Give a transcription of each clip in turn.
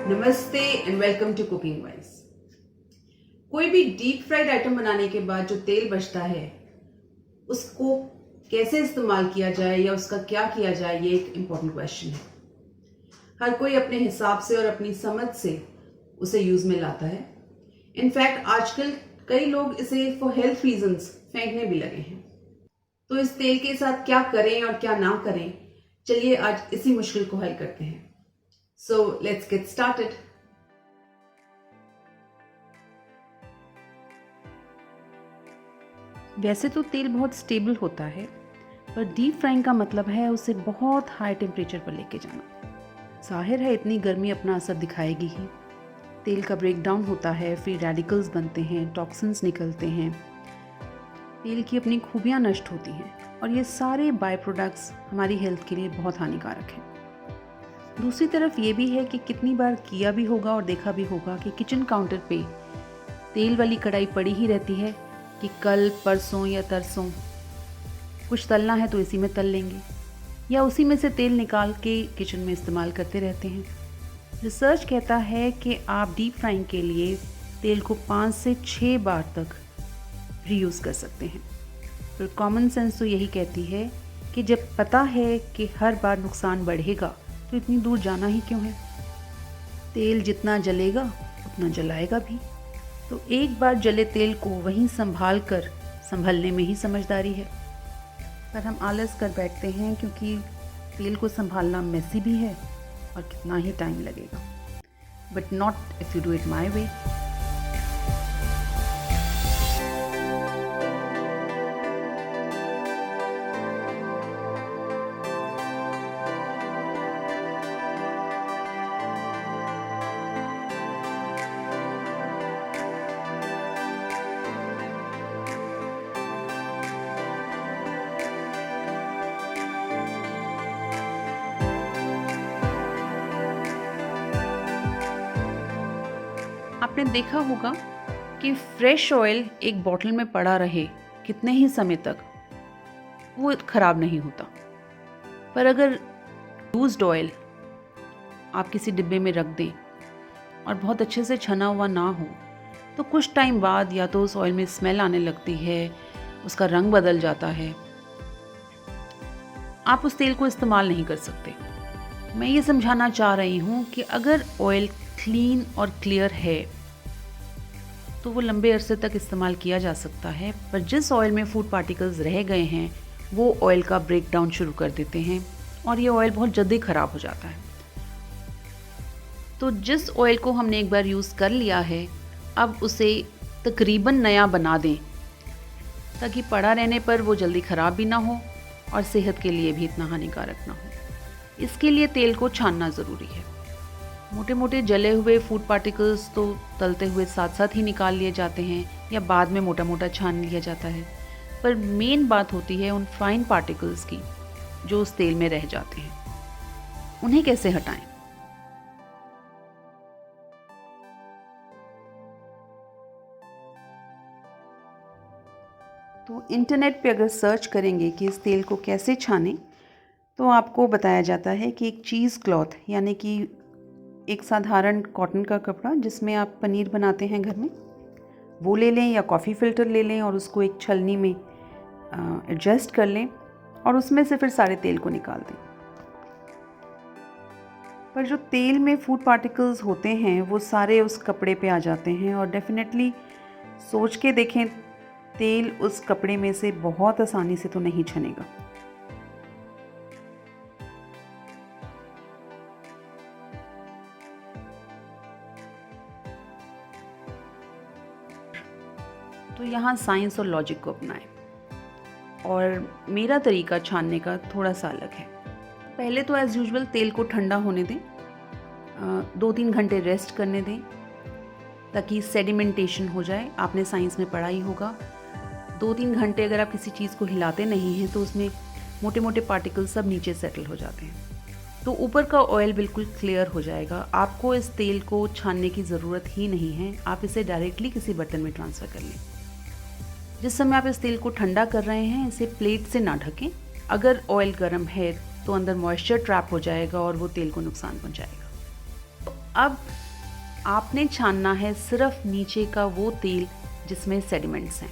नमस्ते and welcome to cooking wise. कोई भी डीप फ्राइड आइटम बनाने के बाद जो तेल बचता है उसको कैसे इस्तेमाल किया जाए या उसका क्या किया जाए, ये एक इम्पॉर्टेंट क्वेश्चन है। हर कोई अपने हिसाब से और अपनी समझ से उसे यूज में लाता है। इनफैक्ट आजकल कई लोग इसे फॉर हेल्थ रीजंस फेंकने भी लगे हैं। तो इस तेल के साथ क्या करें और क्या ना करें, चलिए आज इसी मुश्किल को हल करते हैं। So let's get started. वैसे तो तेल बहुत स्टेबल होता है, पर डीप फ्राइंग का मतलब है उसे बहुत हाई टेम्परेचर पर लेके जाना। जाहिर है इतनी गर्मी अपना असर दिखाएगी ही। तेल का ब्रेक डाउन होता है, फ्री रेडिकल्स बनते हैं, टॉक्सिन्स निकलते हैं, तेल की अपनी खूबियाँ नष्ट होती हैं और ये सारे बाय प्रोडक्ट्स हमारी हेल्थ के लिए बहुत हानिकारक हैं। दूसरी तरफ ये भी है कि कितनी बार किया भी होगा और देखा भी होगा कि किचन काउंटर पे तेल वाली कढ़ाई पड़ी ही रहती है कि कल परसों या तरसों कुछ तलना है तो इसी में तल लेंगे या उसी में से तेल निकाल के किचन में इस्तेमाल करते रहते हैं। रिसर्च कहता है कि आप डीप फ्राइंग के लिए तेल को 5 से 6 बार तक रीयूज़ कर सकते हैं। पर कॉमन सेंस तो यही कहती है कि जब पता है कि हर बार नुकसान बढ़ेगा तो इतनी दूर जाना ही क्यों है। तेल जितना जलेगा उतना जलाएगा भी, तो एक बार जले तेल को वहीं संभलने में ही समझदारी है। पर हम आलस कर बैठते हैं क्योंकि तेल को संभालना मेसी भी है और कितना ही टाइम लगेगा। But not if you do it my way. आपने देखा होगा कि फ्रेश ऑयल एक बॉटल में पड़ा रहे कितने ही समय तक वो ख़राब नहीं होता, पर अगर यूज्ड ऑयल आप किसी डिब्बे में रख दें और बहुत अच्छे से छना हुआ ना हो तो कुछ टाइम बाद या तो उस ऑयल में स्मेल आने लगती है, उसका रंग बदल जाता है, आप उस तेल को इस्तेमाल नहीं कर सकते। मैं ये समझाना चाह रही हूँ कि अगर ऑयल क्लीन और क्लियर है तो वो लंबे अरसे तक इस्तेमाल किया जा सकता है, पर जिस ऑयल में फूड पार्टिकल्स रह गए हैं वो ऑयल का ब्रेक डाउन शुरू कर देते हैं और ये ऑयल बहुत जल्दी ख़राब हो जाता है। तो जिस ऑयल को हमने एक बार यूज़ कर लिया है अब उसे तकरीबन नया बना दें ताकि पड़ा रहने पर वो जल्दी ख़राब भी ना हो और सेहत के लिए भी इतना हानिकारक ना हो। इसके लिए तेल को छानना ज़रूरी है। मोटे मोटे जले हुए फूड पार्टिकल्स तो तलते हुए साथ साथ ही निकाल लिए जाते हैं या बाद में मोटा मोटा छान लिया जाता है, पर मेन बात होती है उन फाइन पार्टिकल्स की जो उस तेल में रह जाते हैं। उन्हें कैसे हटाएं? तो इंटरनेट पे अगर सर्च करेंगे कि इस तेल को कैसे छानें तो आपको बताया जाता है कि एक चीज़ क्लॉथ यानी कि एक साधारण कॉटन का कपड़ा जिसमें आप पनीर बनाते हैं घर में, वो ले लें या कॉफ़ी फ़िल्टर ले लें और उसको एक छलनी में एडजस्ट कर लें और उसमें से फिर सारे तेल को निकाल दें। पर जो तेल में फूड पार्टिकल्स होते हैं वो सारे उस कपड़े पे आ जाते हैं और डेफिनेटली सोच के देखें, तेल उस कपड़े में से बहुत आसानी से तो नहीं छनेगा। तो यहाँ साइंस और लॉजिक को अपनाएं और मेरा तरीका छानने का थोड़ा सा अलग है। पहले तो एज़ यूजुअल तेल को ठंडा होने दें, 2-3 घंटे रेस्ट करने दें ताकि सेडिमेंटेशन हो जाए। आपने साइंस में पढ़ा ही होगा, 2-3 घंटे अगर आप किसी चीज़ को हिलाते नहीं हैं तो उसमें मोटे मोटे पार्टिकल्स सब नीचे सेटल हो जाते हैं, तो ऊपर का ऑयल बिल्कुल क्लियर हो जाएगा। आपको इस तेल को छानने की ज़रूरत ही नहीं है, आप इसे डायरेक्टली किसी बर्तन में ट्रांसफ़र कर लें। जिस समय आप इस तेल को ठंडा कर रहे हैं इसे प्लेट से ना ढकें। अगर ऑयल गर्म है तो अंदर मॉइस्चर ट्रैप हो जाएगा और वो तेल को नुकसान पहुंचाएगा। तो अब आपने छानना है सिर्फ नीचे का वो तेल जिसमें सेडिमेंट्स हैं,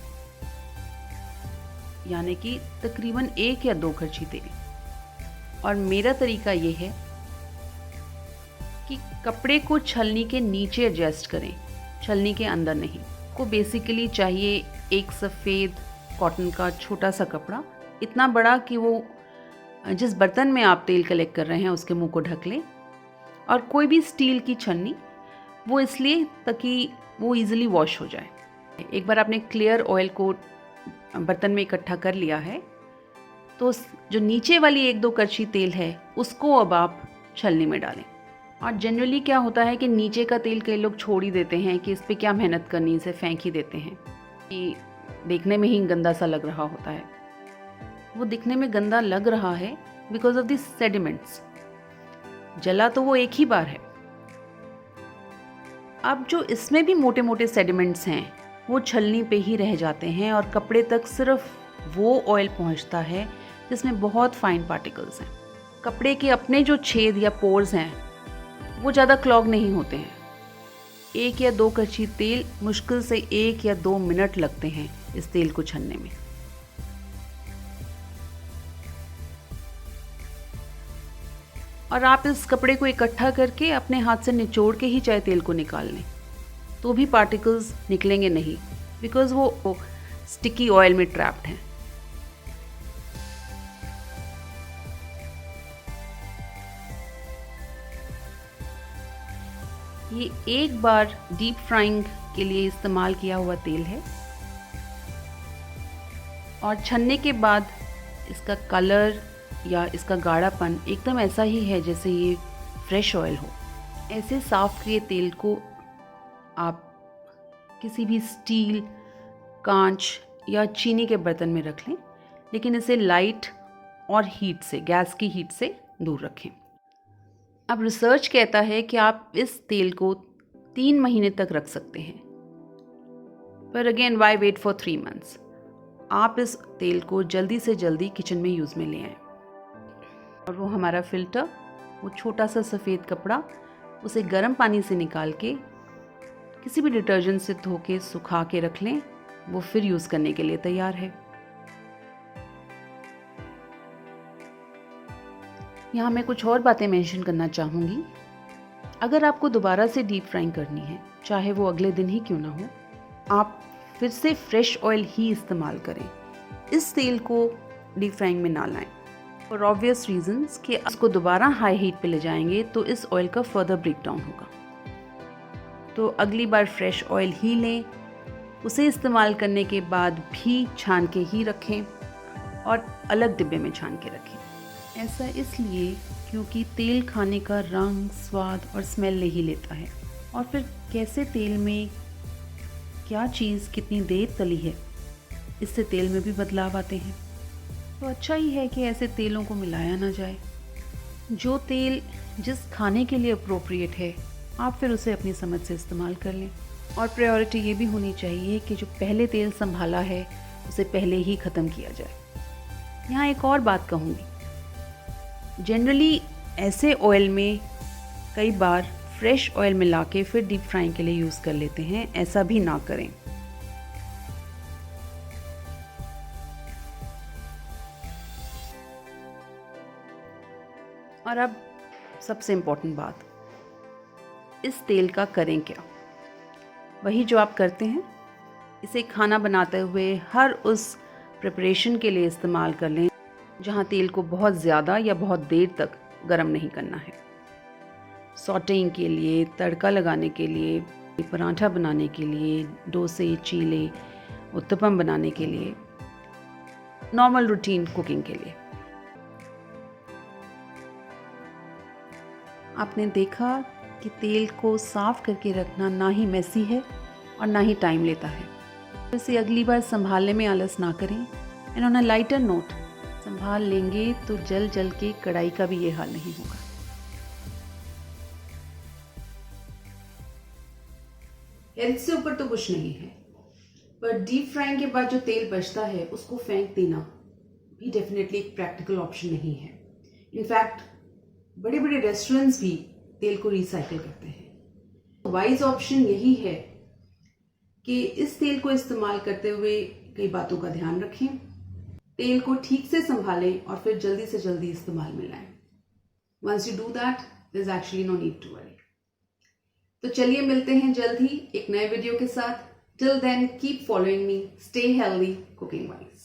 यानी कि तकरीबन 1 या 2 करछी तेल। और मेरा तरीका ये है कि कपड़े को छलनी के नीचे एडजस्ट करें, छलनी के अंदर नहीं। को बेसिकली चाहिए एक सफ़ेद कॉटन का छोटा सा कपड़ा, इतना बड़ा कि वो जिस बर्तन में आप तेल कलेक्ट कर रहे हैं उसके मुंह को ढक लें। और कोई भी स्टील की छन्नी, वो इसलिए ताकि वो इजीली वॉश हो जाए। एक बार आपने क्लियर ऑयल को बर्तन में इकट्ठा कर लिया है तो जो नीचे वाली 1-2 करछी तेल है उसको अब आप छलनी में डालें। और जनरली क्या होता है कि नीचे का तेल कई लोग छोड़ ही देते हैं कि इस पे क्या मेहनत करनी, इसे फेंक ही देते हैं कि देखने में ही गंदा सा लग रहा होता है। वो दिखने में गंदा लग रहा है बिकॉज ऑफ द सेडिमेंट्स। जला तो वो एक ही बार है। अब जो इसमें भी मोटे मोटे सेडिमेंट्स हैं वो छलनी पे ही रह जाते हैं और कपड़े तक सिर्फ वो ऑयल पहुंचता है जिसमें बहुत फाइन पार्टिकल्स हैं। कपड़े के अपने जो छेद या पोर्स हैं वो ज़्यादा क्लॉग नहीं होते हैं। 1 या 2 करछी तेल मुश्किल से 1 या 2 मिनट लगते हैं इस तेल को छनने में। और आप इस कपड़े को इकट्ठा करके अपने हाथ से निचोड़ के ही चाहे तेल को निकाल लें तो भी पार्टिकल्स निकलेंगे नहीं, बिकॉज वो स्टिकी ऑयल में ट्रैप्ड हैं। ये एक बार डीप फ्राइंग के लिए इस्तेमाल किया हुआ तेल है और छनने के बाद इसका कलर या इसका गाढ़ापन एकदम ऐसा ही है जैसे ये फ्रेश ऑयल हो। ऐसे साफ किए तेल को आप किसी भी स्टील, कांच या चीनी के बर्तन में रख लें, लेकिन इसे लाइट और हीट से, गैस की हीट से दूर रखें। अब रिसर्च कहता है कि आप इस तेल को 3 महीने तक रख सकते हैं, पर again why wait for 3 months. आप इस तेल को जल्दी से जल्दी किचन में यूज़ में ले आएं। और वो हमारा फ़िल्टर, वो छोटा सा सफ़ेद कपड़ा, उसे गर्म पानी से निकाल के किसी भी डिटर्जेंट से धो के सुखा के रख लें, वो फिर यूज़ करने के लिए तैयार है। यहाँ मैं कुछ और बातें मेंशन करना चाहूँगी। अगर आपको दोबारा से डीप फ्राइंग करनी है, चाहे वो अगले दिन ही क्यों ना हो, आप फिर से फ्रेश ऑयल ही इस्तेमाल करें। इस तेल को डीप फ्राइंग में ना लाएं फॉर ऑब्वियस रीजंस कि इसको दोबारा हाई हीट पे ले जाएंगे तो इस ऑयल का फर्दर ब्रेक डाउन होगा। तो अगली बार फ्रेश ऑयल ही लें, उसे इस्तेमाल करने के बाद भी छान के ही रखें और अलग डिब्बे में छान के रखें। ऐसा इसलिए क्योंकि तेल खाने का रंग, स्वाद और स्मेल नहीं लेता है, और फिर कैसे तेल में क्या चीज़ कितनी देर तली है, इससे तेल में भी बदलाव आते हैं। तो अच्छा ही है कि ऐसे तेलों को मिलाया ना जाए। जो तेल जिस खाने के लिए अप्रोप्रिएट है, आप फिर उसे अपनी समझ से इस्तेमाल कर लें। और प्रायोरिटी ये भी होनी चाहिए कि जो पहले तेल संभाला है उसे पहले ही ख़त्म किया जाए। यहाँ एक और बात कहूँगी, जनरली ऐसे ऑयल में कई बार फ्रेश ऑयल मिला के फिर डीप फ्राइंग के लिए यूज़ कर लेते हैं। ऐसा भी ना करें। और अब सबसे इम्पोर्टेंट बात, इस तेल का करें क्या? वही जो आप करते हैं, इसे खाना बनाते हुए हर उस प्रिपरेशन के लिए इस्तेमाल कर लें जहाँ तेल को बहुत ज़्यादा या बहुत देर तक गर्म नहीं करना है। सॉटेइंग के लिए, तड़का लगाने के लिए, पराठा बनाने के लिए, डोसे, चीले, उत्तपम बनाने के लिए, नॉर्मल रूटीन कुकिंग के लिए। आपने देखा कि तेल को साफ़ करके रखना ना ही मैसी है और ना ही टाइम लेता है। इसे अगली बार संभालने में आलस ना करें। And on a lighter note, संभाल लेंगे तो जल जल के कढ़ाई का भी ये हाल नहीं होगा। हेल्थ से ऊपर तो कुछ नहीं है, पर डीप फ्राइंग के बाद जो तेल बचता है उसको फेंक देना भी डेफिनेटली एक प्रैक्टिकल ऑप्शन नहीं है। इनफैक्ट बड़े बड़े रेस्टोरेंट्स भी तेल को रिसाइकिल करते हैं। वाइज ऑप्शन यही है कि इस तेल को इस्तेमाल करते हुए कई बातों का ध्यान रखें, तेल को ठीक से संभालें और फिर जल्दी से जल्दी इस्तेमाल में लाएं। Once you do that, there's actually no need to worry. तो चलिए मिलते हैं जल्द ही एक नए वीडियो के साथ. Till then, keep following me. Stay healthy, cooking wise.